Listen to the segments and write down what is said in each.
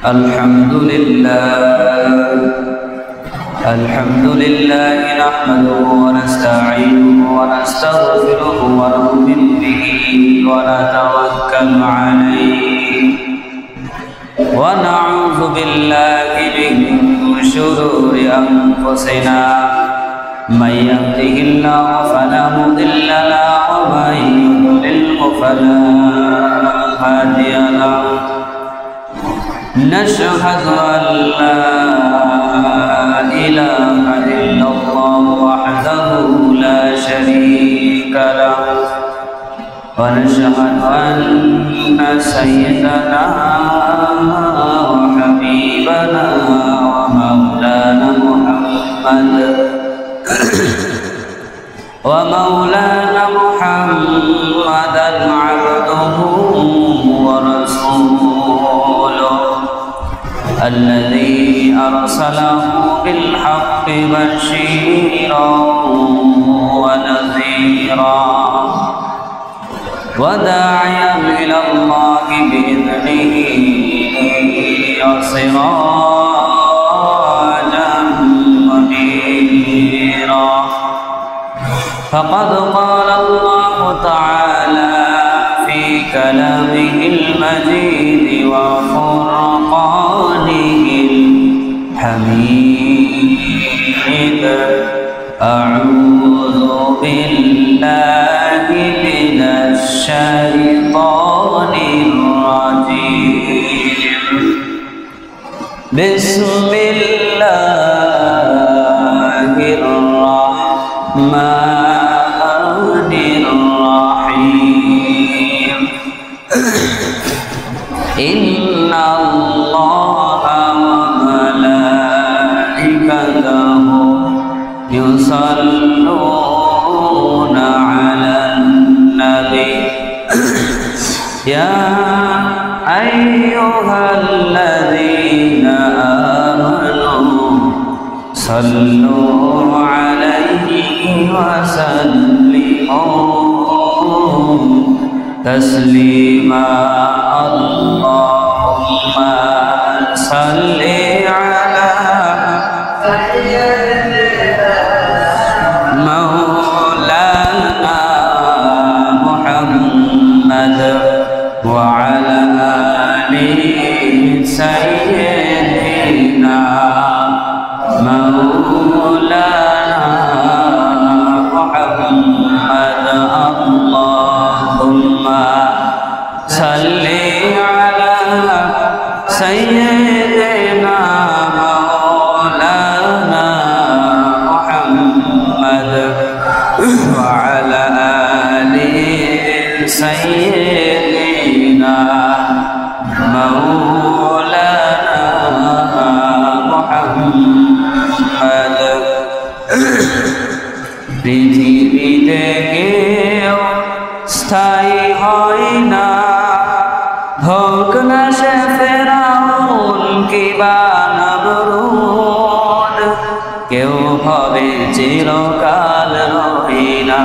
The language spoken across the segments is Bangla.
الحمد لله نحمده ونستعينه ونستغفره ونؤمن به ونتوكل عليه ونعوذ بالله من شرور أنفسنا من يهده الله فلا مضل له ومن يضلل فلا هادي له نشهد أن لا إله إلا الله وحده لا شريك له ونشهد أن سيدنا وحبيبنا ومولانا محمدا عبده ورسوله الذي أرسله بالحق بشيرا ونذيرا وداعيا إلى الله بإذنه وسراجا منيرا فقد قال الله تعالى في كلامه المجيد وفرقانه الحميد أعوذ بالله من الشيطان الرجيم بسم الله الرحمن الرحيم إن الله وملائكته يصلون على النبي يا أيها الذين آمنوا صلوا عليه وسلموا تسليما اللهم صل على مولانا محمد وعلى آل سيدنا مولانا محمد اللهم صل على سيدنا مولانا محمد وعلى آل سيدنا مولانا محمد পৃথিবীতে কেউ স্থায়ী হয় না হোক না সে ফেরাউন কিবা নমরুদ কেউ হবে চিরকাল রহিনা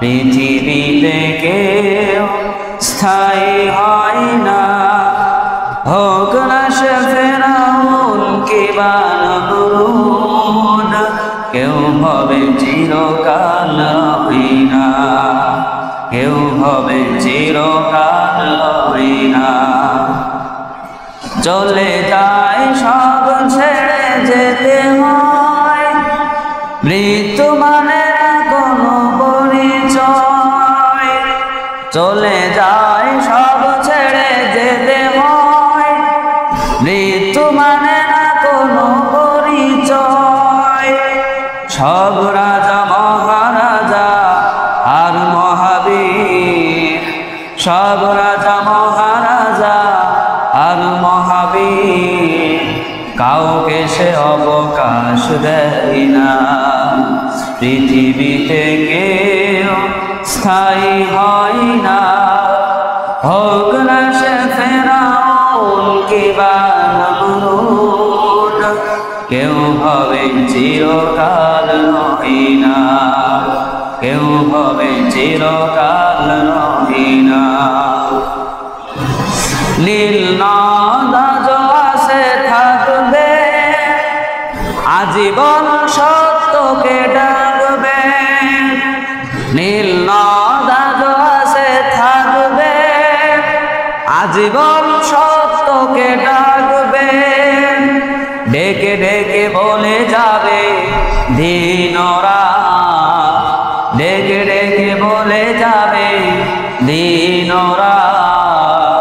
পৃথিবীতে কেউ স্থায়ী হয় না হোক না সে ফেরাউন কিবা নমরুদ কেউ হবে চিরকাল রহিনা কেউ হবে চিরকাল রহিনা চলে যায় সব ছেড়ে যেতে হয় মৃত্যু মানে কোনো পরিচয় চলে যায় সব ছেড়ে যেতে হয় মৃত্যু মানে না কোনো পরিচয় সব রাজা মহারাজা আর মহাবীর সব রাজা মহারাজা আর মহাবীর কাউকে সে অবকাশ দেয় না পৃথিবীতে কেউ স্থায়ী হয় না হোক না সে ফেরাউন কিবা নমরুদ কেউ হবে চিরকাল রহিনা কেউ হবে চিরকাল রহিনা নীল নদ তোকে ডাকবে, ডেকে ডেকে বলে যাবে দিন রাত, ডেকে ডেকে বলে যাবে দিন রাত।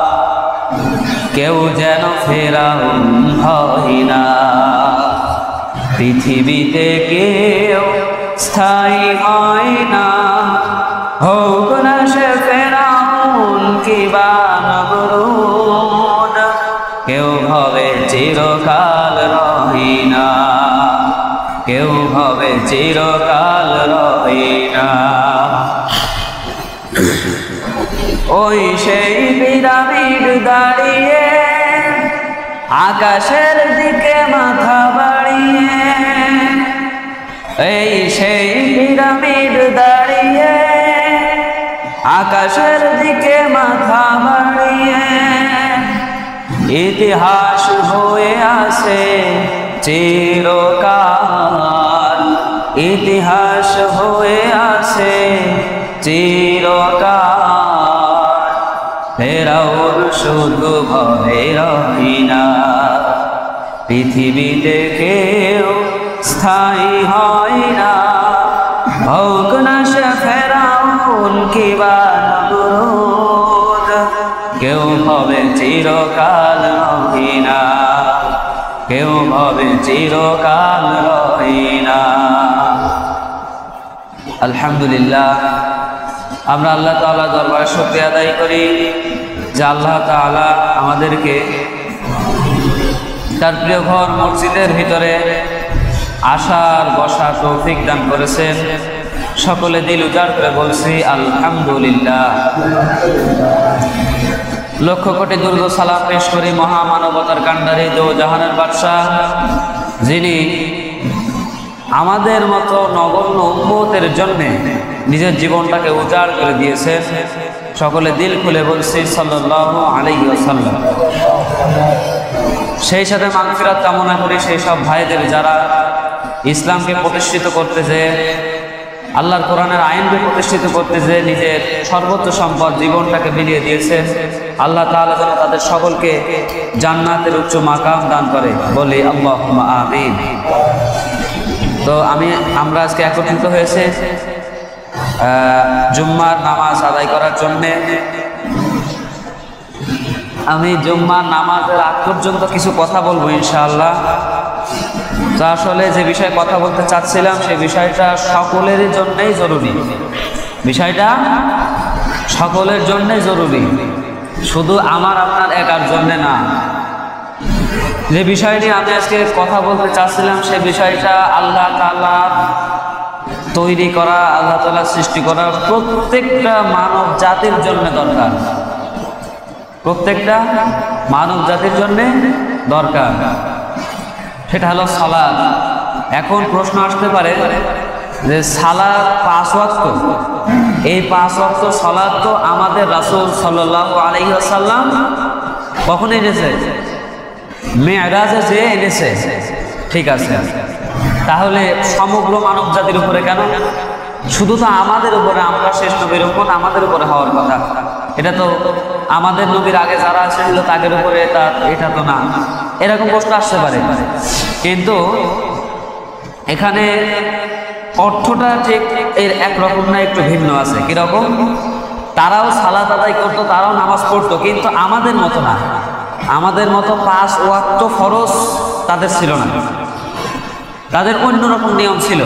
কেউ যেন ফেরাউন হয় না, পৃথিবীতে কেউ স্থায়ী হয় না। হোক না সে ফেরাউন কিবা নমরুদ, কেউ ভাবে চিরকাল রহি না, কেউ ভাবে চিরকাল রহি না। ওই সেই পিরামিড দাঁড়িয়ে আকাশের দিকে মাথা বাড়িয়ে, এই সেই পিরামিড দাঁড়িয়ে আকাশের দিকে মাথা বাড়িয়ে, ইতিহাস হয়ে আছে চিরকাল, ইতিহাস হয়ে আছে চিরকাল। ফেরাউন শুধু ভয়ে রহি না, পৃথিবীতে কেউ স্থায়ী হয় না। হোক না সে ফেরাউন কিবা নমরুদ, কেউ হবে চিরকাল রহি না, কেউ হবে চিরকাল রহি না। আলহামদুলিল্লাহ, আমরা আল্লাহ তাআলা দরবারে শুকরিয়া আদায় করি যে আল্লাহ তাআলা আমাদেরকে তার প্রিয় ঘর মসজিদের ভিতরে আসার বসার তৌফিক দান করেছেন। সকলে দিল উজাড় করে বলছি আলহামদুলিল্লাহ। লক্ষ কোটি দুর্গ সালাম পেশ করি মহামানবতার কাণ্ডারী দো জাহানের বাদশাহ, যিনি আমাদের মতো নগণ্য উম্মতের জন্যে নিজের জীবনটাকে উজাড় করে দিয়েছেন। সকলে দিল খুলে বলছি সাল্লাল্লাহু আলাইহি ওয়াসাল্লাম। সেই সাথে মাগফিরাত কামনা করি সেই সব ভাইদের যারা ইসলামকে প্রতিষ্ঠিত করতে যে, আল্লাহর কোরআনের আইনকে প্রতিষ্ঠিত করতে যে নিজের সর্বোচ্চ সম্পদ জীবনটাকে বিলিয়ে দিয়েছেন। আল্লাহ তাআলা যেন তাদের সকলকে জান্নাতের উচ্চ মাকাম দান করে, বলি আল্লাহুম্মা আমিন। তো আমরা আজকে একত্রিত হয়েছে জুম্মার নামাজ আদায় করার জন্যে। আমি জুম্মার নামাজের আগ পর্যন্ত কিছু কথা বলবো ইনশাআল্লাহ। তো আসলে যে বিষয়ে কথা বলতে চাচ্ছিলাম সেই বিষয়টা সকলের জন্যই জরুরি, বিষয়টা সকলের জন্যই জরুরি, শুধু আমার আপনার একার জন্যে না। যে বিষয় নিয়ে আমি আজকে কথা বলতে চাচ্ছিলাম সেই বিষয়টা আল্লাহ তাআলা তৈরি করা, আল্লাহ তাআলা সৃষ্টি করা প্রত্যেকটা মানব জাতির জন্য দরকার, প্রত্যেকটা মানব জাতির জন্য দরকার। সেটা হলো সালাত। এখন প্রশ্ন আসতে পারে যে সালাত 5 ওয়াক্ত, এই 5 ওয়াক্ত সালাত তো আমাদের রাসূল সাল্লাল্লাহু আলাইহি ওয়াসাল্লাম কখন এনেছে? মেরাজে যে এনেছে। ঠিক আছে, তাহলে সমগ্র মানব জাতির উপরে কেন? শুধু তো আমাদের উপরে, আমরা শেষ নবীর উপর, আমাদের উপরে হওয়ার কথা। এটা তো আমাদের নবীর আগে যারা ছিল তাদের উপরে, এটা তো না। এরকম প্রশ্ন আসতে পারে, কিন্তু এখানে অর্থটা ঠিক এর একরকম না, একটু ভিন্ন আছে। কিরকম? তারাও সালাত আদায় করতো, তারাও নামাজ পড়তো, কিন্তু আমাদের মতো না। আমাদের মতো 5 ওয়াক্ত ফরজ তাদের ছিল না, তাদের অন্যরকম নিয়ম ছিল।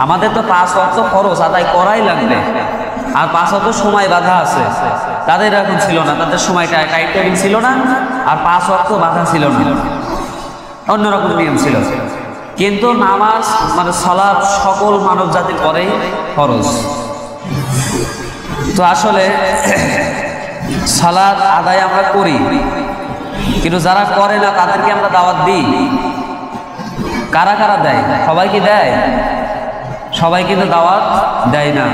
আমাদের তো 5 ওয়াক্ত ফরজ আদায় করাই লাগবে, আর 5 ওয়াক্ত সময় বাধা আছে। তাদের এরকম ছিল না, তাদের সময়টা টাইট টেবিল ছিল না, আর 5 ওয়াক্ত বাধা ছিল না, অন্যরকম নিয়ম ছিল। কিন্তু নামাজ মানে সালাত সকল মানব জাতির পরেই ফরজ। তো আসলে সালাত আদায় আমরা করি, কিন্তু যারা করে না তাদেরকে আমরা দাওয়াত দিই। কারা কারা দেয়? সবাই কি দেয়? সবাই কিন্তু দাওয়াত দেয় না।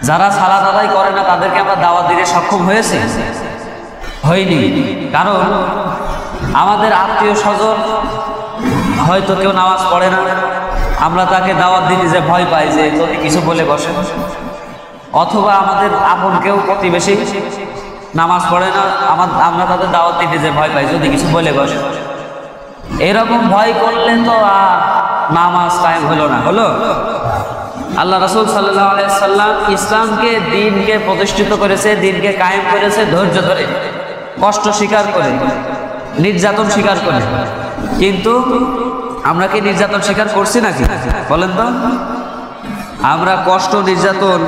যারা সালাত আদায় করে না তাদেরকে আমরা দাওয়াত দিতে সক্ষম হয়েছে? হয়নি। কারণ আমাদের আত্মীয় স্বজন হয়তো কেউ নামাজ পড়ে না, আমরা তাকে দাওয়াত দিতে যে ভয় পাই যে যদি কিছু বলে বসে। অথবা আমাদের আপন কেউ প্রতিবেশী নামাজ পড়ে না, আমরা তাদের দাওয়াত দিতে যে ভয় পাই যদি কিছু বলে বসে। এরকম ভয় করলে তো আর নামাজ কায়েম হলো না, হলো? আল্লাহ রাসূল সাল্লাল্লাহু আলাইহি সাল্লাম ইসলামকে, দ্বীনকে প্রতিষ্ঠিত করেছে, দ্বীনকে কায়েম করেছে ধৈর্য ধরে, কষ্ট স্বীকার করে, নির্যাতন স্বীকার করে। কিন্তু আমরা কি নির্যাতন স্বীকার করছি নাকি বলেন তো? আমরা কষ্ট নির্যাতন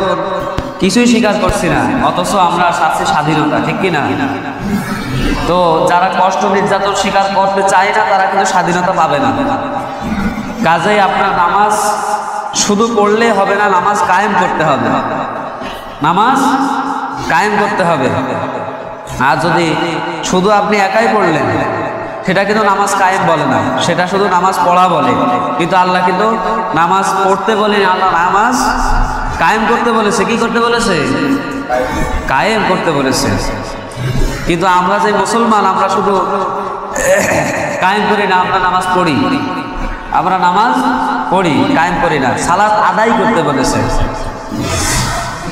কিছুই স্বীকার করছি না, অথচ আমরা চাচ্ছি স্বাধীনতা, ঠিক কিনা? তো যারা কষ্ট নির্যাতন স্বীকার করতে চায় না তারা কিন্তু স্বাধীনতা পাবে না। কাজেই আপনার নামাজ শুধু পড়লে হবে না, নামাজ কায়েম করতে হবে, নামাজ কায়েম করতে হবে। আর যদি শুধু আপনি একাই পড়লেন সেটা কিন্তু নামাজ কায়েম বলে না, সেটা শুধু নামাজ পড়া বলে। কিন্তু আল্লাহ কিন্তু নামাজ পড়তে বলেনি, আল্লাহ নামাজ কায়েম করতে বলেছে। কি করতে বলেছে? কায়েম করতে বলেছে। কিন্তু আমরা যে মুসলমান, আমরা শুধু কায়েম করি না, আমরা নামাজ পড়ি, আমরা নামাজ পড়ি, কায়েম করি না। সালাত আদায় করতে বলেছে।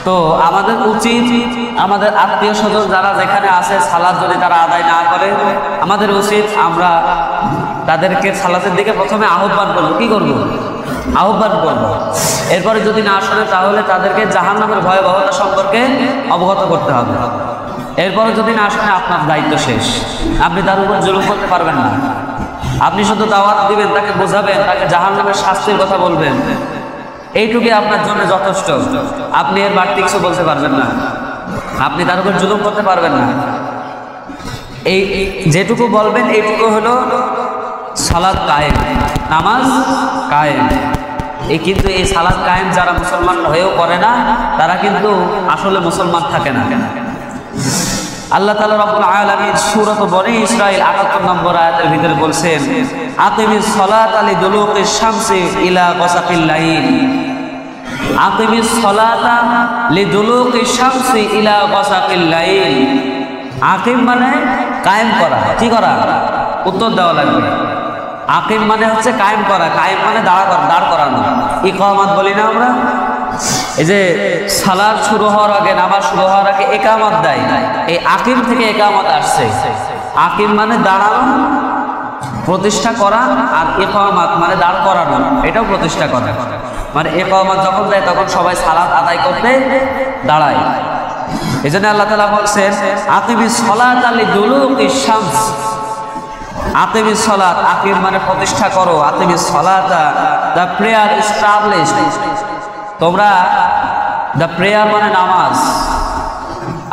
তো আমাদের উচিত, আমাদের আত্মীয় স্বজন যারা যেখানে আছে, সালাত যদি তারা আদায় না করে, আমাদের উচিত আমরা তাদেরকে সালাতের দিকে প্রথমে আহ্বান করবো। কি করব? আহ্বান করব। এরপরে যদি না শোনে তাহলে তাদেরকে জাহান্নামের ভয়াবহতা সম্পর্কে অবগত করতে হবে। এরপরে যদি না শোনে আপনার দায়িত্ব শেষ, আপনি তার উপর জুলুম করতে পারবেন না। আপনি শুধু দাওয়াত দিবেন, তাকে বোঝাবেন, তাকে জাহান্নামের শাস্তির কথা বলবেন, এইটুকুই আপনার জন্য যথেষ্ট। আপনি এর বাড়তি কিছু বলতে পারবেন না, আপনি তার উপর জুলুম করতে পারবেন না। এই যেটুকু বলবেন এইটুকু হলো সালাত কায়েম, নামাজ কায়েম। কিন্তু এই সালাত কায়েম যারা মুসলমান হয়েও করে না, তারা কিন্তু আসলে মুসলমান থাকে না। আল্লাহ তাআলা রব্বুল আলামিন সূরা বনী ইসরাঈল ৭৮ নম্বর আয়াতের ভিতরে বলছেন, আকিমিস সালাতা লিদুলুকিশ শামসি ইলা গাসাকিল লাইল। আকিমিস সালাতা লিদুলুকিশ শামসি ইলা গাসাকিল লাইল। আকিম মানে কায়েম করা। কি করা? উত্তর দেওয়া লাগবে। আকিম মানে হচ্ছে কায়েম করা, কায়েম মানে দাঁড় করানো। ইকামাত বলি না আমরা? এই যে সালাত শুরু হওয়ার আগে, নামাজ শুরু হওয়ার আগে ইকামত দেয়, এই আকিম থেকে ইকামত আসছে। আকিম মানে দাঁড়ানো, প্রতিষ্ঠা করা, আর ইকামত মানে দাঁড় করানো, এটাও প্রতিষ্ঠা করা। মানে ইকামত যখন দেয় তখন সবাই সালাত আদায় করতে দাঁড়ায়। এই জন্য আল্লাহ তাআলা বলছেন, আকিমিস সালাতা লিদুলুকিশ শামস। আকিমিস সালাত, আকিম মানে প্রতিষ্ঠা করো, আকিমিস সালাতা, দ্য প্রেয়ার এস্টাবলিশড। তোমরা, দ্য প্রেয়ার মানে নামাজ,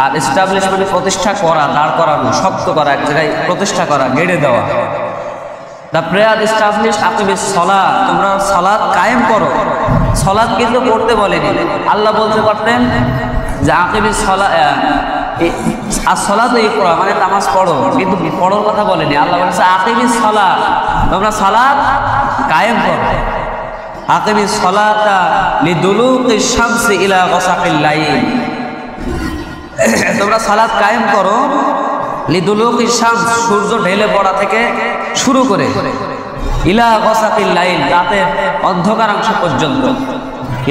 আর এস্টাবলিশ মানে প্রতিষ্ঠা করা, দাঁড় করানো, শক্ত করা, এক জায়গায় প্রতিষ্ঠা করা, গেড়ে দেওয়া। দ্য প্রেয়ার এস্টাবলিশ আকিমিস সালাত, তোমরা সালাত কায়েম করো। সালাত কিন্তু পড়তে বলেনি। আল্লাহ বলতে পারতেন যে আকিমিস সালাত, আর সালাত ইকরা মানে নামাজ পড়ো, কিন্তু পড়ার কথা বলেনি। আল্লাহ বলেছে আকিমিস সালাত, তোমরা সালাত কায়েম করো। আকিমিস সালাতা লিদুলুকিশ শামসি ইলা গাসাকিল লাইল। তোমরা সালাত কায়েম করো লিদুলুকিশ শামস, সূর্য ঢেলে পড়া থেকে শুরু করে, ইলা গাসাকিল লাইল, রাতের অন্ধকার অংশ পর্যন্ত।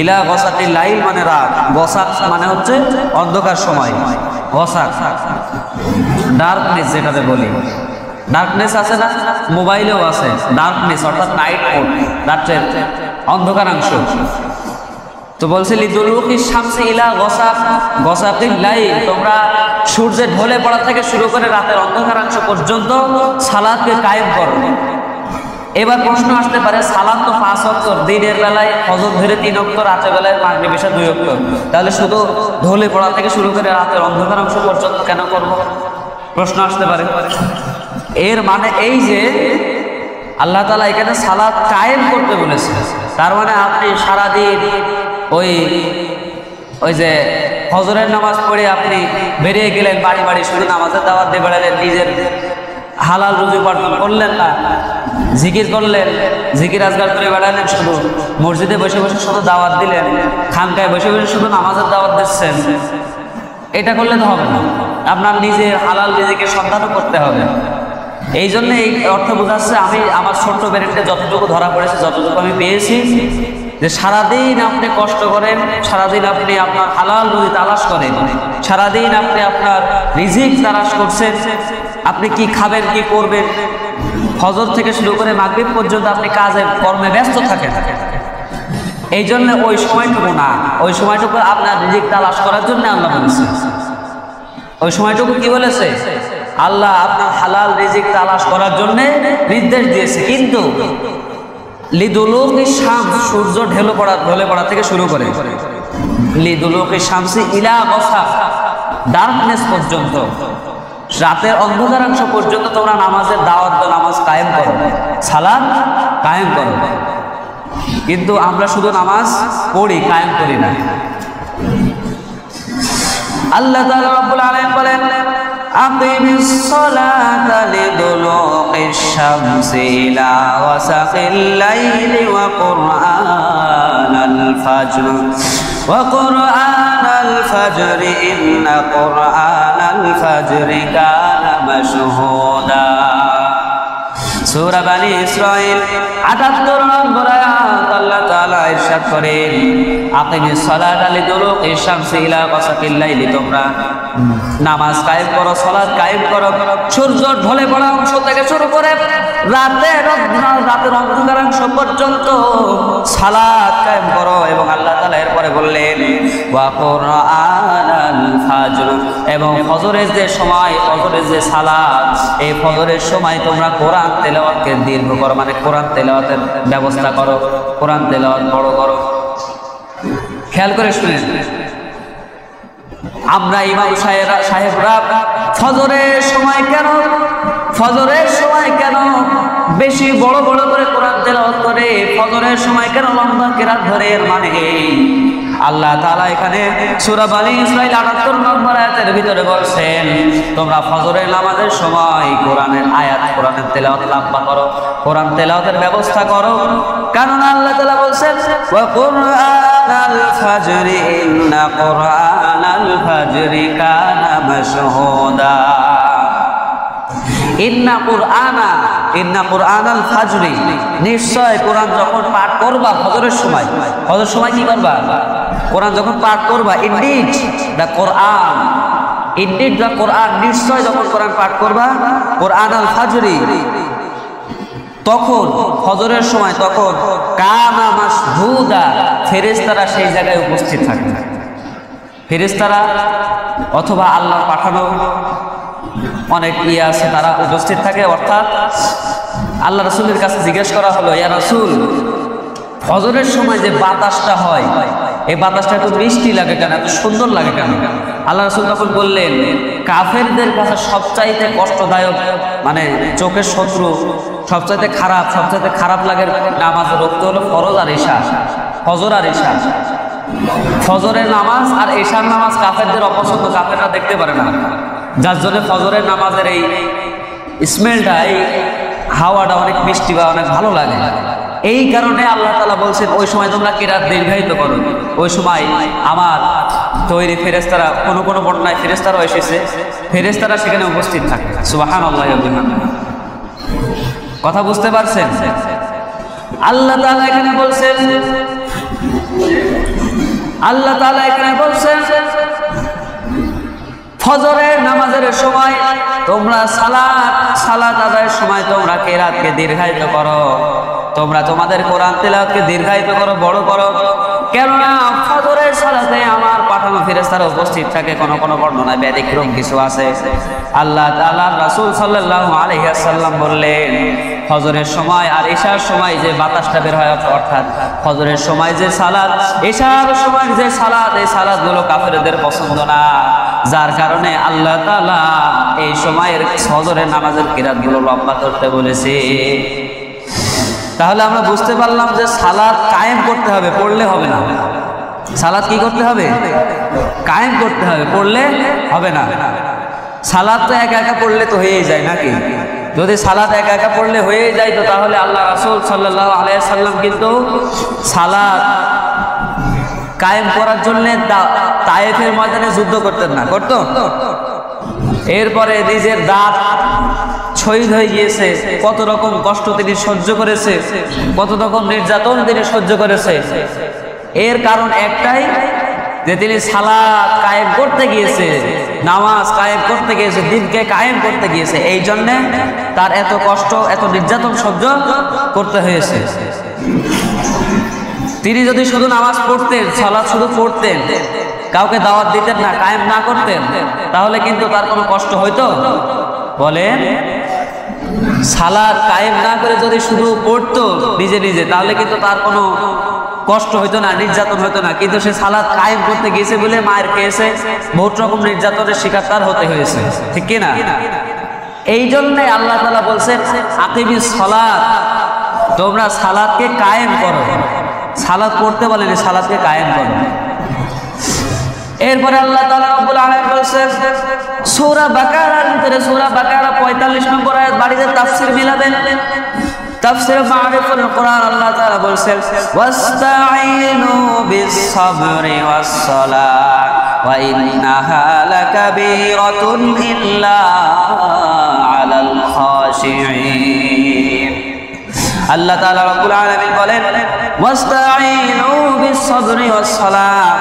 ইলা গাসাকিল লাইল মানে রাত, গাসাক মানে হচ্ছে অন্ধকার সময়, গাসাক ডার্কনেস যেটাতে বলি। ডার্কনেস আছে না, মোবাইলেও আছে ডার্কনেস, অর্থাৎ নাইট মোড, রাতের অন্ধকারাংশ। তো বলছে লিদুলুকিশ শামসি ইলা গাসাকিল লাইল, তোমরা সূর্যের ঢলে পড়া থেকে শুরু করে রাতের অন্ধকারাংশ পর্যন্ত সালাতকে কায়েম করো। এবার প্রশ্ন আসতে পারে, সালাত তো 5 ওয়াক্ত, দিনের বেলায় ফজর ধরে 3 ওয়াক্ত, রাতের বেলায় মাগরিব এশা 2 ওয়াক্ত, তাহলে শুধু ঢলে পড়া থেকে শুরু করে রাতের অন্ধকারাংশ পর্যন্ত কেন করব? প্রশ্ন আসতে পারে। এর মানে এই যে আল্লাহ তাআলা এখানে সালাত কায়েম করতে বলেছে। তার মানে আপনি সারাদিন ওই যে ফজরের নামাজ পড়ে আপনি বেরিয়ে গেলেন বাড়ি বাড়ি, শুধু নামাজের দাওয়াত দিয়ে বেড়ালেন, নিজের হালাল রুজি উপার্জন করলেন না, জিকির করলেন, জিকির আজগার করে বেড়ালেন, শুধু মসজিদে বসে বসে শুধু দাওয়াত দিলেন, খানকায় বসে বসে শুধু নামাজের দাওয়াত দিচ্ছেন, এটা করলে তো হবে না। আপনার নিজের হালাল রিজিকে সন্ধানও করতে হবে। এই জন্য এই অর্থ বোঝাচ্ছে, আমি আমার ছোট্ট ব্রেনকে যতটুকু ধরা পড়েছে, যতটুকু আমি পেয়েছি, যে সারাদিন আপনি কষ্ট করেন, সারাদিন আপনি আপনার হালাল রুজি তালাশ করেন, সারাদিন আপনি আপনার রিজিক তালাশ করছেন, আপনি কি খাবেন কি করবেন, ফজর থেকে শুরু করে মাগরিব পর্যন্ত আপনি কাজে কর্মে ব্যস্ত থাকেন। এই জন্য ওই সময়টুকু না, ওই সময়টুকু আপনার রিজিক তালাশ করার জন্য আল্লাহ বলেছে। ওই সময়টুকু কি বলেছে? আল্লাহ আপনার হালাল রিজিক তালাশ করার জন্য নির্দেশ দিয়েছে। কিন্তু লিদুলুকি শামস, সূর্য ঢলে পড়া থেকে শুরু করে লিদুলুকি শামসি ইলা গাসাক, ডার্কনেস পর্যন্ত, রাতের অন্ধকারাংশ পর্যন্ত তোমরা নামাজের দাওয়াত দাও, নামাজ কায়েম করো, সালাত কায়েম করো। কিন্তু আমরা শুধু নামাজ পড়ি, কায়েম করি না। আল্লাহ তাআলা রাব্বুল আলামিন বলেন, আকিমিস সালাতা লিদুলুকিশ শামসি ইলা ওয়াসাকিল লাইলি ওয়া কুরআনাল ফাজর ওয়া কুরআনাল ফাজরি ইন্না কুরআনাল ফাজরি কানা মাশহুদা। সূরা বনী ইসরাঈল ৭৮ নম্বর আয়াত আল্লাহ তাআলা ইরশাদ করেন, আকিমিস সালাতা লিদুলুকিশ শামসি ইলা গাসাকিল লাইলি, তোমরা নামাজ কায়েম করো, সালাত কায়েম করো, সূর্য ঢলে পড়া অংশ থেকে শুরু করে রাতের অন্ধকারাংশ পর্যন্ত সালাত কায়েম করো। এবং আল্লাহ তাআলা এরপরে বললেন, ওয়া কুরআনাল ফাজর, এবং ফজরের যে সময়, ফজরের যে সালাত, এই ফজরের সময় তোমরা কোরআন তেলাওয়াতকে দীর্ঘ করো, মানে কোরআন তেলাওয়াতের ব্যবস্থা করো, কোরআন তেলাওয়াত বড় করো। খেয়াল করে শুনেন, আমরা ইমাম সাহেবরা ফজরের সময় কেন বেশি বড় বড় করে কোরআন তেলাওয়াত করে, ফজরের সময় কেন লম্বা কেরাত ধরে? মানে আল্লাহ তাআলা এখানে সূরা বনী ইসরাঈল ৭৮ নম্বর আয়াতের ভিতরে বলছেন, তোমরা ফজরের নামাজের সময় কোরআনের আয়াত, কোরআনের তেলাওয়াত লম্বা করো, কোরআন তেলাওয়াতের ব্যবস্থা করো। কারণ আল্লাহ তাআলা বলছেন, ওয়া কুরআনাল ফাজরি ইন্না কুরআনাল ফাজরি কানা মাশহুদা। ইন্না কুরআনাল ফাজরি, নিশ্চয় কোরআন যখন পাঠ করবা ফজরের সময়, ফজরের সময় কি করবা? কোরআন যখন পাঠ করবা, ইনডিড দ্য কোরআন, নিশ্চয় যখন কোরআন পাঠ করবা, কুরআনাল ফাজরি, তখন ফজরের সময়, তখন কানা মাশহুদা, ফেরেশতারা সেই জায়গায় উপস্থিত থাকে। ফেরেশতারা অথবা আল্লাহ পাঠানো অনেক আছে, তারা উপস্থিত থাকে। অর্থাৎ আল্লাহ রাসূলের কাছে জিজ্ঞেস করা হলো, ইয়া রাসূল, ফজরের সময় যে বাতাসটা হয়, এই বাতাসটা এত মিষ্টি লাগে কেন, এত সুন্দর লাগে কেন? আল্লাহ রাসূল তখন বললেন, কাফেরদের কাছে সবচাইতে কষ্টদায়ক, মানে চোখের শত্রু, সবচাইতে খারাপ লাগে নামাজের রক্ত হলো ফরজ আর ঈশা, ফজর আর ঈশা। ফজরের নামাজ আর ঈশার নামাজ কাফেরদের অপছন্দ, কাফেররা দেখতে পারে না, যার জন্য ফজরের নামাজের এই স্মেলটা, এই হাওয়াটা অনেক মিষ্টি বা অনেক ভালো লাগে। এই কারণে আল্লাহ তাআলা বলছেন, ওই সময় তোমরা কিরাত দীর্ঘায়িত করো, ওই সময় আমার তৈরি ফেরেশতারা, কোনো বর্ণনায় ফেরেশতারাও এসেছে, ফেরেশতারা সেখানে উপস্থিত থাকে। সুবহানাল্লাহ। কথা বুঝতে পারছেন? আল্লাহ তাআলা এখানে বলছেন, ফজরের নামাজের সময় তোমরা সালাত আদায়ের সময় তোমরা কিরাতকে দীর্ঘায়িত করো, তোমরা তোমাদের কোরআন তেলাওয়াতকে দীর্ঘায়িত করো, বড় করো। কেননা ফজরের সালাতে আমার পাঠানো ফেরেশতারা উপস্থিত থাকে। কোনো বর্ণনায় ব্যতিক্রম কিছু আছে। আল্লাহ তাআলার রাসূল সাল্লাল্লাহু আলাইহি ওয়াসাল্লাম বললেন, ফজরের সময় আর ঈশার সময় যে বাতাসটা বের হয়, অর্থাৎ ফজরের সময় যে সালাত, ঈশার সময় যে সালাত, এই সালাতগুলো কাফেরদের পছন্দ না, যার কারণে আল্লাহ তাআলা এই সময়ের ফজরের নামাজের কিরাতগুলো লম্বা করতে বলেছে। তাহলে আমরা বুঝতে পারলাম যে সালাত কায়েম করতে হবে, পড়লে হবে না। সালাত কি করতে হবে? কায়েম করতে হবে, পড়লে হবে না। সালাত তো একা একা পড়লে তো হয়েই যায় নাকি? যদি সালাত একা একা পড়লে হয়ে যায়, তো তাহলে আল্লাহ রাসূল সাল্লাল্লাহু আলাইহি সাল্লাম কিন্তু সালাত কায়েম করার জন্য তায়েফের ময়দানে যুদ্ধ করতেন না, করতো? এরপরে নিজের দাঁত শহীদ হয়ে গিয়েছে, কত রকম কষ্ট তিনি সহ্য করেছে, কত রকম নির্যাতন তিনি সহ্য করেছে। এর কারণ একটাই যে তিনি সালাত কায়েম করতে গিয়েছে, নামাজ কায়েম করতে গিয়েছে, দিনকে কায়েম করতে গিয়েছে, এই জন্যে তার এত কষ্ট এত নির্যাতন সহ্য করতে হয়েছে। তিনি যদি শুধু নামাজ পড়তেন, সালাত শুধু পড়তেন, কাউকে দাওয়াত দিতেন না, কায়েম না করতেন, তাহলে কিন্তু তার কোনো কষ্ট হইতো? বলেন, সালাত কায়েম না করে যদি শুধু পড়তো নিজে নিজে, তাহলে কিন্তু তার কোনো কষ্ট হইতো না, নির্যাতন হইতো না। কিন্তু সে সালাত কায়েম করতে গিয়েছে বলে মায়ের খেয়েছে, বহুত রকম নির্যাতনের শিকার তার হতে হয়েছে, ঠিক কিনা? এই জন্যে আল্লাহ তাআলা বলছেন আকিমিস সালাত, তোমরা সালাতকে কায়েম করো। সালাত পড়তে বলেন, সালাতকে কায়েম করো। এরপরে আল্লাহ তাআলা রব্বুল আলামিন বলেন সূরা বাকারার ভিতরে, সূরা বাকারা 45 নম্বর আয়াত, বাড়িতে তাফসীর মিলাবেন, তাফসীর মারিফুল কোরআন, আল্লাহ তাআলা বলেন ওয়াস্তাঈনু বিস-সাবরি ওয়াস-সালাত ওয়া ইন্নাহা লাকাবীরাতুন ইল্লা আলাল খাশিঈন। আল্লাহ তাআলা রব্বুল আলামিন বলেন ওয়াস্তাঈনু বিস-সাবরি ওয়াস-সালাত,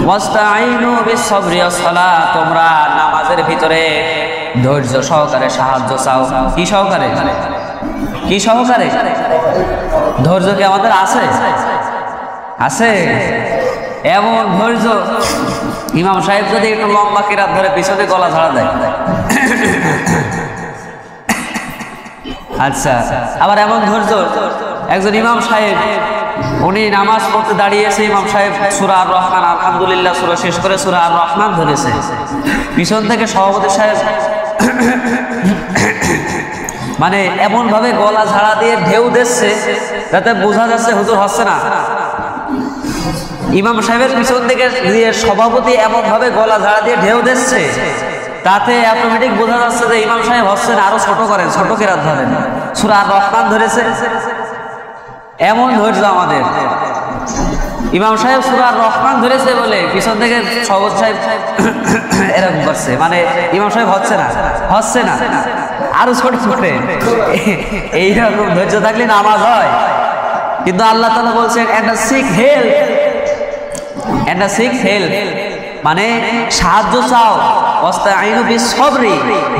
ওয়াস্তাঈনু বিস-সাবরি ওয়াস-সালাত, তোমরা নামাজের ভিতরে ধৈর্য সহকারে সাহায্য চাও। কি সহকারে? কি সহকারে? ধৈর্য কি আমাদের আছে? আছে? এমন ধৈর্য, ইমাম সাহেব যদি একটু লম্বা কিরাত ধরে পিছনে গলা ঝাড়া দেয়, আচ্ছা, আবার এমন ধৈর্য, একজন ইমাম সাহেব উনি নামাজ পড়তে দাঁড়িয়েছে, ইমাম সাহেব সূরা আর রহমান আলহামদুলিল্লাহ সূরা শেষ করে সূরা আর রহমান ধরেছে, পিছন থেকে সভাপতি সাহেব মানে এমন ভাবে গলা ঝাড়া দিয়ে ঢেউ দিচ্ছে যাতে বোঝা যাচ্ছে হুজুর হচ্ছে না। ইমাম সাহেবের পিছন থেকে সভাপতি এমন ভাবে গলা ঝাড়া দিয়ে ঢেউ দিচ্ছে, তাতে অটোমেটিক বোঝা যাচ্ছে যে ইমাম সাহেব হচ্ছে না, আরো ছোট করেন, ছোট কিরাত ধরেন, সূরা আর রহমান ধরেছে। এমন ধৈর্য আমাদের। ইমাম সাহেব সূরা আর রহমান ধরেছে বলে পিছন থেকে সভাপতি সাহেব এরকম করছে, মানে ইমাম সাহেব হচ্ছে না, হচ্ছে না, আরো ছোট ছোট। এইরকম ধৈর্য থাকলে নামাজ হয়। কিন্তু আল্লাহ তাআলা বলছেন একটা সিক হেল্প, একটা সিক হেল্প মানে সাহায্য চাও, ওয়াস্তাঈনু বিস-সাবরি,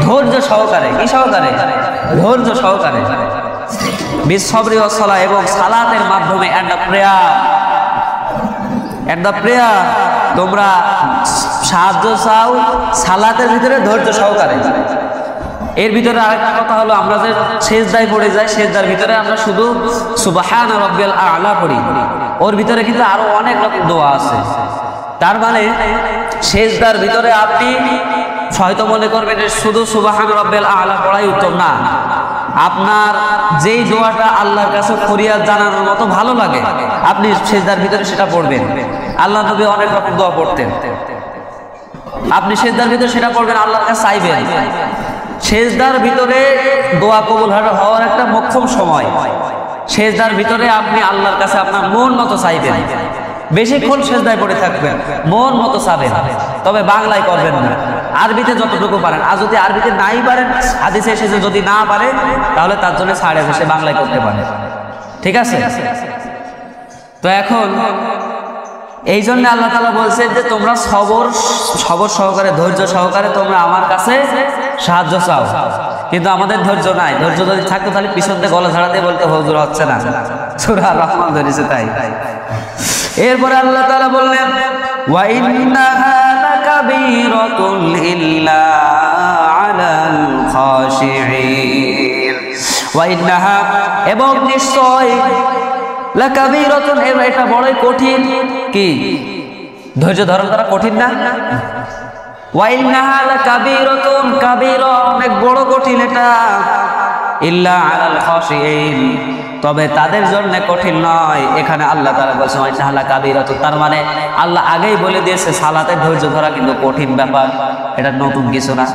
ধৈর্য সহকারে। কি সহকারে? ধৈর্য সহকারে। বিস-সাবরি ওয়াস-সালাত, এবং সালাতের মাধ্যমে একটা প্রেয়ার, একটা প্রেয়ার, তোমরা সাহায্য চাও সালাতের ভিতরে ধৈর্য সহকারে। এর ভিতরে আরেকটা কথা হলো, আমরা যে সেজদায় পড়ে যাই, সেজদার ভিতরে আমরা শুধু সুবহান রাব্বিয়াল আ'লা পড়ি, ওর ভিতরে কিন্তু আরো অনেক রকম দোয়া আছে। তার মানে সেজদার ভিতরে আপনি হয়তো মনে করবেন শুধু সুবহান রাব্বিয়াল আ'লা পড়াই উত্তম না, আপনার যেই দোয়াটা আল্লাহর কাছে ফরিয়াদ জানানোর মতো ভালো লাগে আপনি সেজদার ভিতরে সেটা পড়বেন। আল্লাহ নবী অনেক রকম দোয়া পড়তেন, আপনি সেজদার ভিতরে সেটা পড়বেন, আল্লাহর কাছে চাইবেন। সেজদার ভিতরে দোয়া কবুল হওয়ার একটা মোক্ষম সময়। সেজদার ভিতরে আপনি আল্লাহর কাছে আপনার মন মতো চাইবেন, বেশিক্ষণ সেজদায় পড়ে থাকবেন, মন মতো চাবেন, তবে বাংলায় করবেন না, আরবিতে যতটুকু পারেন। আর যদি আরবিতে নাই পারেন, হাদিসে এসেছে যদি না পারে, তাহলে তার জন্য ছাড়ে সে বাংলায় করতে পারে, ঠিক আছে? তো এখন এই জন্য আল্লাহ তাআলা বলছেন যে তোমরা সবর সহকারে, ধৈর্য সহকারে তোমরা আমার কাছে সাহায্য চাও। কিন্তু আমাদের ধৈর্য নাই। ধৈর্য যদি থাকতো তাহলে পিছন থেকে গলা ঝাড়া দিয়ে বলতে হুজুর হচ্ছে না, সূরা আর রহমান ধরেছে তাই। এরপরে আল্লাহ তাআলা বললেন ওয়া ইন্নাহা লাকাবীরাতুন ইল্লা আলাল খাশিঈন, ওয়া ইন্নাহা, এবং নিশ্চয়, লাকাবীরাতুন, এটা বড়ই কঠিন। কি? ধৈর্য ধারণ করা কঠিন না? ওয়া ইন্নাহা লাকাবীরাতুন, কাবীরা অনেক বড় কঠিন এটা। ইল্লা আলাল খাশিঈন, তবে তাদের জন্য কঠিন নয়। এখানে আল্লাহ তাআলা বলেছেন ওয়া ইন্নাহা লাকাবীরাতুন, তার মানে আল্লাহ আগেই বলে দিয়েছে সালাতে ধৈর্য ধরা কিন্তু কঠিন ব্যাপার, এটা নতুন কিছু না।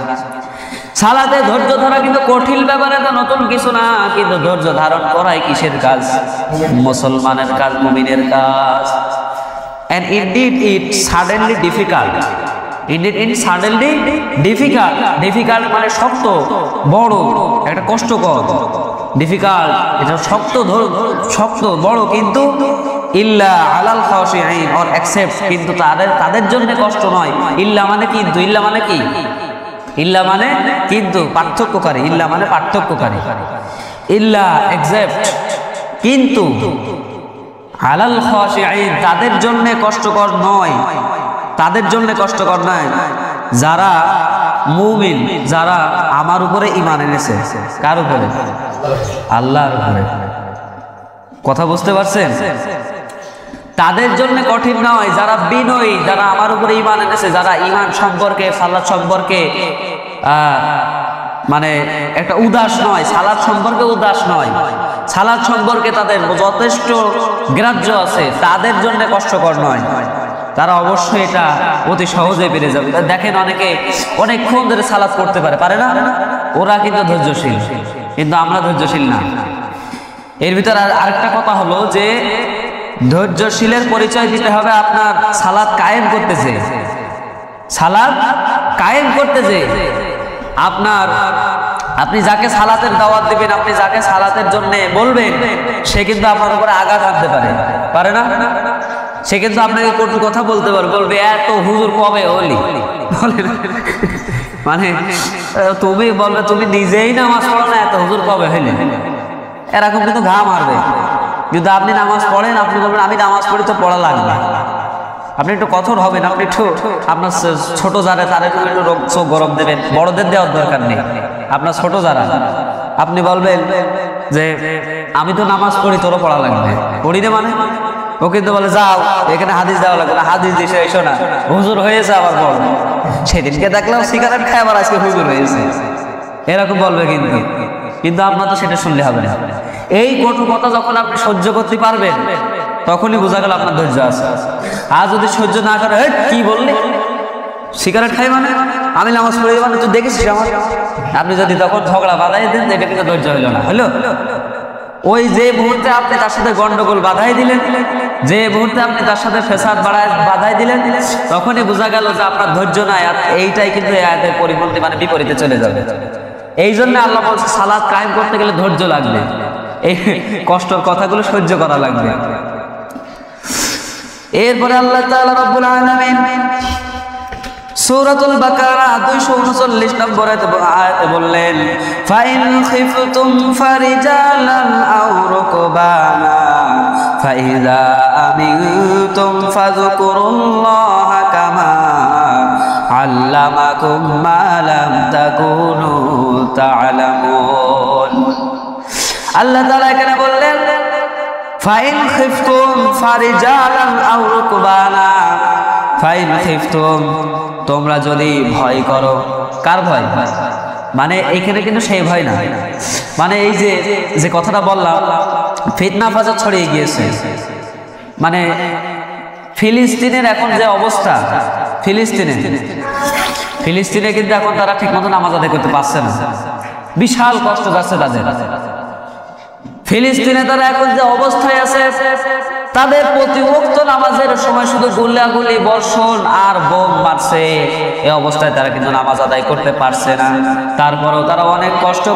সালাতে ধৈর্য ধরা কিন্তু কঠিন ব্যাপার, এটা নতুন কিছু না। কিন্তু ধৈর্য ধারণ করাই কিসের কাজ? মুসলমানের কাজ, মুমিনের কাজ। And indeed it suddenly difficult. Indeed it suddenly difficult. Difficult মানে শক্ত, বড়, একটা কষ্টকর। ডিফিকাল্ট এটা শক্ত, শক্ত বড়, কিন্তু ইল্লা আলাল খাশিঈন অর অ্যাকসেপ্ট, কিন্তু তাদের জন্য কষ্ট নয়। ইল্লা মানে কিন্তু, ইল্লা মানে কি? ইল্লা মানে কিন্তু, পার্থক্যকারী। ইল্লা মানে পার্থক্যকারী। ইল্লা অ্যাকসেপ্ট, কিন্তু আলাল খাশিঈন তাদের জন্য কষ্টকর নয়, তাদের জন্য কষ্টকর নয় যারা মুমিন, যারা আমার উপরে ঈমান এনেছে। কার উপরে? আল্লাহর উপরে। কথা বুঝতে পারছেন? তাদের জন্য কঠিন নয় যারা বিনয়ী, যারা আমার উপরে ঈমান এনেছে, যারা ঈমান সম্পর্কে, সালাত সম্পর্কে মানে একটা উদাস নয়, সালাত সম্পর্কে উদাস নয়, সালাত সম্পর্কে তাদের যথেষ্ট গ্রাহ্য আছে, তাদের জন্য কষ্টকর নয়। তারা অবশ্যই এটা অতি সহজে পেরে যাবে। দেখেন অনেকে অনেকক্ষণ ধরে সালাত করতে পারে না? ওরা কিন্তু ধৈর্যশীল, কিন্তু আমরা ধৈর্যশীল না। এর ভিতরে আরেকটা কথা হলো যে ধৈর্যশীলের পরিচয় দিতে হবে আপনার সালাত কায়েম করতেছে, সালাত কায়েম করতেছে। আপনি যাকে সালাতের দাওয়াত দিবেন, আপনি যাকে সালাতের জন্য বলবেন, সে কিন্তু আপনার উপরে আঘাত আনতে পারে না? সে কিন্তু আপনাকে কটু কথা বলতে পারে, বলবে এত হুজুর কবে হলি, মানে তুমি বলবে তুমি নিজেই নামাজ পড়ো না, এত হুজুর কবে হইলে, এরকম কিন্তু ঘা মারবে। যদি আপনি নামাজ পড়েন, আপনি বলবেন আমি নামাজ পড়ি তো পড়া লাগবে, আপনি একটু কঠোর হবেন, আপনি একটু আপনার ছোট যারা তাদের একটু চোখ গরম দেবেন, বড়দের দেওয়ার দরকার নেই। আপনার ছোট যারা, আপনি বলবেন যে আমি তো নামাজ পড়ি, তোরও পড়া লাগবে। পড়ি না মানে ও কিন্তু বলে যাও এখানে হাদিস দেওয়া লাগবে না, হাদিস দিছে এসো না, হুজুর হয়েছে আবার বল। সেদিনকে দেখলাম সিগারেট খায়, আবার আজকে হুজুর হয়েছে, এরকম বলবে। কিন্তু আপনার তো সেটা শুনলে হবে না। এই কটু কথা যখন আপনি সহ্য করতে পারবেন, তখনই বোঝা গেল আপনার ধৈর্য আছে। আর যদি সহ্য না করে, কি বললি, সিগারেট খাই মানে আমি নামাজ পড়ি মানে তুই দেখেছিস আমার, আপনি যদি তখন ঝগড়া বাধাই দেন, এটা কিন্তু ধৈর্য হইল না। হলো ওই যে মুহূর্তে আপনি তার সাথে গন্ডগোল বাধাই দিলেন, যে মুহূর্তে আপনি তার সাথে ফেসাদ বাধাই দিলেন, তখনই বোঝা গেল যে আপনার ধৈর্য নাই। এইটাই কিন্তু এই আয়াতের পরিপন্থী, মানে বিপরীতে চলে যাবে। এই জন্য আল্লাহ বলছে সালাত কায়েম করতে গেলে ধৈর্য লাগবে, এই কষ্টের কথাগুলো সহ্য করা লাগবে। এরপরে আল্লাহ তাআলা রব্বুল আলামিন সূরাতুল বাকারা 239 নম্বর আয়াতে বললেন, ফাইন খিফতুম ফারিজালান আও রুকবানা ফাইযা আমিনতুম ফাযকুরুল্লাহা কামা আল্লামাকুম মা লাম তাকুনু তা'লামুন। আল্লাহ তাআলা এখানে বললেন ফাইন খিফতুম ফারিজালান আও রুকবানা, ফাইন খিফতুম তোমরা যদি ভয় করো। কার ভয়? মানে এইখানে কিন্তু সেই ভয় না, মানে এই যে কথাটা বললাম, ফিতনা ফাসাদ ছড়িয়ে গিয়েছে। মানে ফিলিস্তিনের এখন যে অবস্থা, ফিলিস্তিনে কিন্তু এখন তারা ঠিক মতো নামাজ আদায় করতে পারছে না, বিশাল কষ্ট যাচ্ছে তাদের। ফিলিস্তিনে তারা এখন যে অবস্থায় আছে, তাদের প্রতি ওয়াক্ত নামাজের সময় শুধু গুলাগুলি, বর্ষণ আর বোম মারছে। এই অবস্থায় তারা কিন্তু নামাজ আদায় করতে পারছে না। তারপরেও তারা অনেক কষ্ট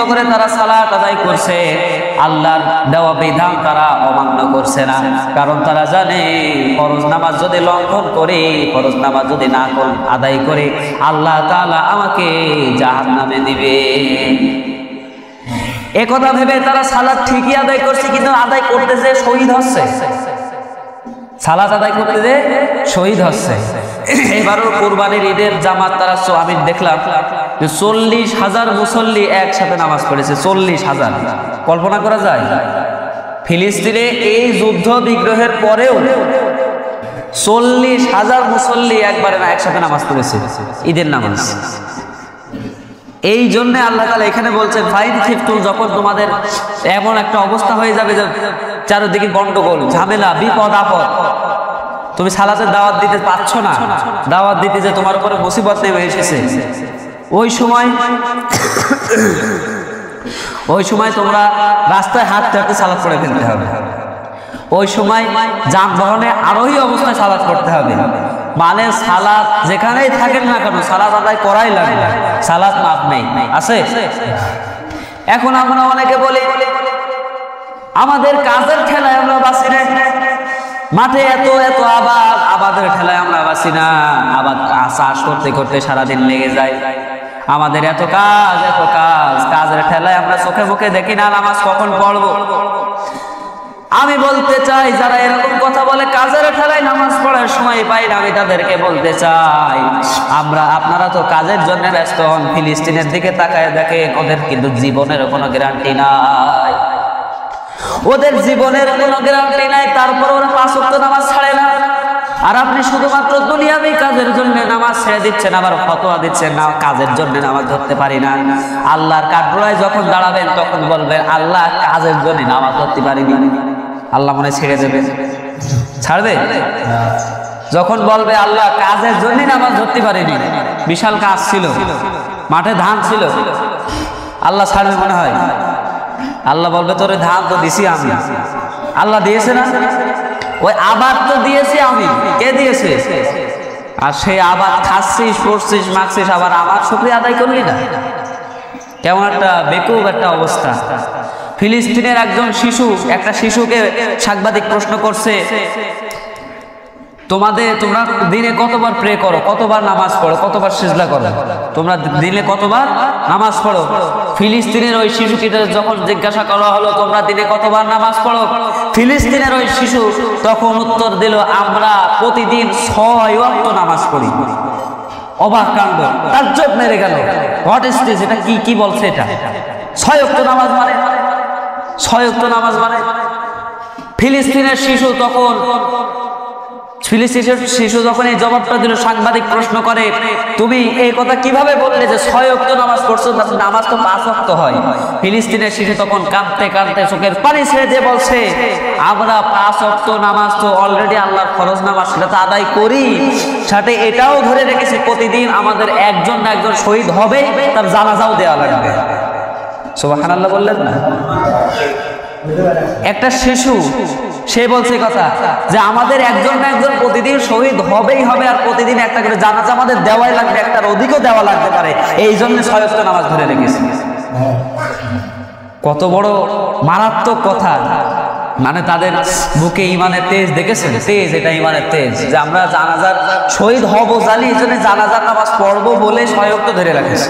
করে তারা সালাত আদায় করছে। আল্লাহর দেওয়া বিধান তারা অমান্য করছে না, কারণ তারা জানে ফরজ নামাজ যদি লঙ্ঘন করে, ফরজ নামাজ যদি না আদায় করে, আল্লাহ তাআলা আমাকে জাহান্নামে দিবে। একথা ভেবে তারা সালাত ঠিকই আদায় করছে, কিন্তু আদায় করতে যে শহীদ হচ্ছে, সালাত আদায় করতে যে শহীদ হচ্ছে। এবারও কোরবানির ঈদের জামাত তারা, আমি দেখলাম 40,000 মুসল্লি একসাথে নামাজ পড়েছে। 40,000, কল্পনা করা যায়? ফিলিস্তিনে এই যুদ্ধ বিগ্রহের পরেও 40,000 মুসল্লি একবারে না একসাথে নামাজ পড়েছে, ঈদের নামাজ। এই জন্য আল্লাহ তাআলা এখানে বলছেন ফাইন খিফতুম, যখন তোমাদের এমন একটা অবস্থা হয়ে যাবে যে চারিদিকে গন্ডগোল, ঝামেলা, বিপদ আপদ, তুমি সালাতের দাওয়াত দিতে পারছো না, দাওয়াত দিতে যে তোমার উপরে মুসিবত নেমে এসেছে, ওই সময় তোমরা রাস্তায় হাঁটতে হাঁটতে সালাত পড়ে ফেলতে হবে। ওই সময় যানবাহনে আরোহী অবস্থায় সালাত পড়তে হবে। মানে সালাত যেখানেই থাকেন না কেন সালাত আদায় করাই লাগবে, সালাত মাপ নেই আছে। এখন আমরা অনেকে বলি আমাদের কাজের ঠেলায় আমরা বাঁচি না, মাঠে এত এত আবাদ, আবাদের ঠেলায় আমরা বাঁচি না, আবাদ চাষ করতে করতে সারাদিন লেগে যায়, আমাদের এত কাজ এত কাজ, কাজের ঠেলায় আমরা চোখে মুখে দেখি না নামাজ কখন পড়বো। আমি বলতে চাই যারা এরকম কথা বলে কাজের ঠেলায় নামাজ পড়ার সময় পাই না, আমি তাদেরকে বলতে চাই আপনারা তো কাজের জন্য ব্যস্ত হন, ফিলিস্তিনের দিকে তাকায় দেখে ওদের কিন্তু জীবনের কোনো গ্যারান্টি নাই, ওদের জীবনের কোনো গ্যারান্টি নাই, তারপর ওরা 5 ওয়াক্ত নামাজ ছাড়ে না। আর আপনি শুধুমাত্র দুনিয়াবি কাজের জন্য নামাজ ছেড়ে দিচ্ছেন, আবার ফতোয়া দিচ্ছেন না কাজের জন্য নামাজ ধরতে পারি না। আল্লাহর কাঠগড়ায় যখন দাঁড়াবেন তখন বলবেন আল্লাহ কাজের জন্য নামাজ ধরতে পারিনি, আল্লাহ মনে ছেড়ে দেবে, ছাড়বে? যখন বলবে আল্লাহ কাজের জন্য নামাজ ধরতে পারিনি, বিশাল কাজ ছিল, মাঠে ধান ছিল, আল্লাহ ছাড়বে মনে হয়? আল্লাহ বলবে তোরে ধান তো দিছি আমি, আল্লাহ দিয়েছে না? ওই আবাদ তো দিয়েছি আমি, কে দিয়েছে? আর সেই আবাদ খাচ্ছিস পড়ছিস মাখছিস, আবার আমার শুকরিয়া আদায় করলি না, কেমন একটা বেকুব একটা অবস্থা। ফিলিস্তিনের একজন শিশু, একটা শিশুকে সাংবাদিক প্রশ্ন করছে তোমরা দিনে কতবার প্রে করো, কতবার নামাজ পড়ো, কতবার সিজদা করো, তোমরা দিনে কতবার নামাজ পড়ো? ফিলিস্তিনের ওই শিশুকে যখন জিজ্ঞাসা করা হলো তোমরা দিনে কতবার নামাজ পড়ো, ফিলিস্তিনের ওই শিশু তখন উত্তর দিল আমরা প্রতিদিন 6 ওয়াক্ত নামাজ পড়ি। অবাক কাণ্ড, তাজ্জব মেরে গেল, হোয়াট ইজ দিস, এটা কি বলছে? এটা 6 ওয়াক্ত নামাজ মানে 6 ওয়াক্ত নামাজ মানে? ফিলিস্তিনের শিশু যখন এই জবাবটা দিল, সাংবাদিক প্রশ্ন করে তুমি এই কথা কিভাবে বললে যে 6 ওয়াক্ত নামাজ পড়ছো, নামাজ তো 5 ওয়াক্ত হয়? ফিলিস্তিনের শিশু তখন কাঁদতে কাঁদতে চোখের পানি ছেড়ে দিয়ে বলছে আমরা 5 ওয়াক্ত নামাজ তো অলরেডি আল্লাহর ফরজ নামাজ, সেটা তো আদায় করি, সাথে এটাও ধরে রেখেছি প্রতিদিন আমাদের একজন না একজন শহীদ হবে, তার জানাজাও দেওয়া লাগবে। সুবহানাল্লাহ বললেন না? একটা শিশু সে বলছে কথা যে আমাদের একজন না একজন প্রতিদিন শহীদ হবেই হবে, আর প্রতিদিন একটা করে জানাজা আমাদের দেওয়াই লাগবে, একটার অধিকও দেওয়া লাগতে পারে, এই জন্য 6 ওয়াক্ত নামাজ ধরে রেখেছি। কত বড় মারাত্মক কথা! মানে তাদের বুকে ইমানের তেজ দেখেছেন, তেজ, এটা ইমানের তেজ, যে আমরা জানাজার শহীদ হব জানি, এই জন্য জানাজার নামাজ পড়বো বলে 6 ওয়াক্ত ধরে রাখেছি।